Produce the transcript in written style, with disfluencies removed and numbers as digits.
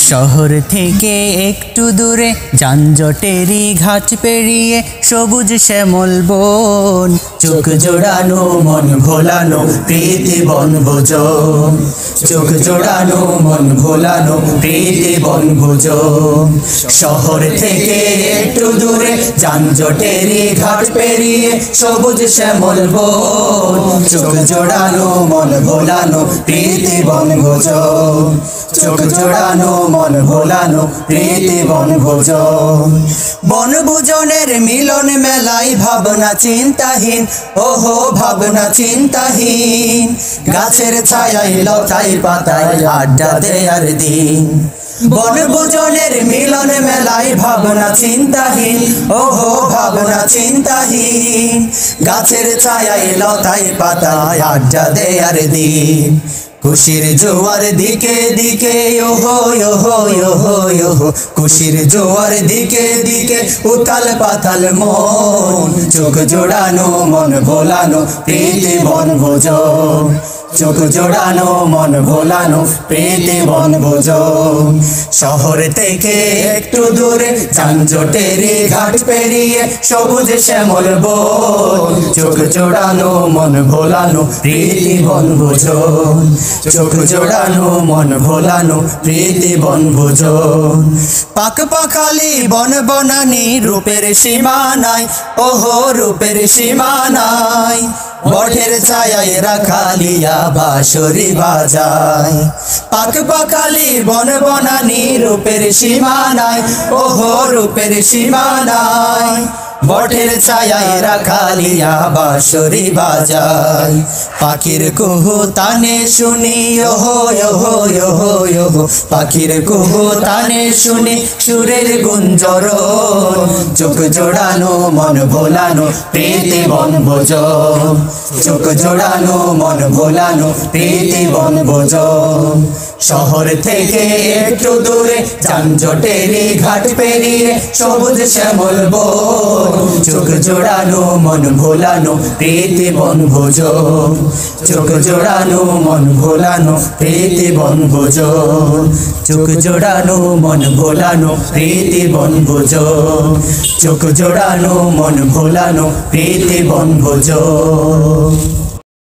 শহর থেকে একটু দূরে যানজটেরই ঘাট পেরিয়ে সবুজ শ্যামল বন, চোখ জোড়ানো মন ভোলানো প্রীতি বনভোজন, চোখ জোড়ানো মন ভোলানো প্রীতি বনভোজন। শহর থেকে একটু দূরে যানজটেরই ঘাট পেরিয়ে সবুজ শ্যামল বন, চোখ জোড়ানো মন ভোলানো প্রীতি বনভোজন, চোখ জোড়ানো মন ভোলানো প্রীতি বনভোজন। বনভোজনের মিলন মেলায় ভাবনা চিন্তাহীন, ওহো ভাবনা চিন্তাহীন, গাছের ছায়ায় লতায় পাতায় আড্ডা দেয়ার দিন। বনভোজনের মিলন মেলায় ভাবনা চিন্তাহীন, ওহো ভাবনা চিন্তাহীন, গাছের ছায়ায় লতায় পাতায় আড্ডা দেয়ার দিন। খুশির জোয়ার দিকে দিকে ওহো ওহো ওহো ওহো, খুশির জোয়ার দিকে দিকে উতাল পাতাল মন, চোখ জোড়ানো মন ভোলানো প্রীতি বনভোজন, চোখ জোড়ানো মন ভোলানো প্রীতি বনভোজন। শহর থেকে একটু দূরে যানজটেরই ঘাট পেরিয়ে সবুজ শ্যামল বন, চোখ জোড়ানো মন ভোলানো প্রীতি বনভোজন, চোখ জোড়ানো মন ভোলানো প্রীতি বনভোজন। পাক পাখালি বন বনানি রূপের সীমা নাই, ওহো রূপের সীমা নাই, বটের ছায়ায় রাখালিয়া বাঁশরি বাজায়। পাক পাখালি বন বনানি রূপের সীমা নাই, ওহো রূপের সীমা নাই, বটের ছায়ায় রাখালিয়া বাঁশরি বাজায়। পাখির কুহু তানে শুনি ওহো ওহো ওহো ওহো, পাখির কুহু তানে শুনি সুরের গুঞ্জরণ, চোখ জোড়ানো মন ভোলানো প্রীতি বনভোজন, চোখ জোড়ানো মন ভোলানো প্রীতি বনভোজন। শহর থেকে একটু দূরে যানজটেরই ঘাট পেরিয়ে সবুজ শ্যামল বন, চোখ জোড়ানো মন ভোলানো প্রীতি বনভোজন, চোখ জোড়ানো মন ভোলানো প্রীতি বনভোজন, চোখ জোড়ানো মন ভোলানো প্রীতি বনভোজন, চোখ জোড়ানো মন ভোলানো প্রীতি বনভোজন।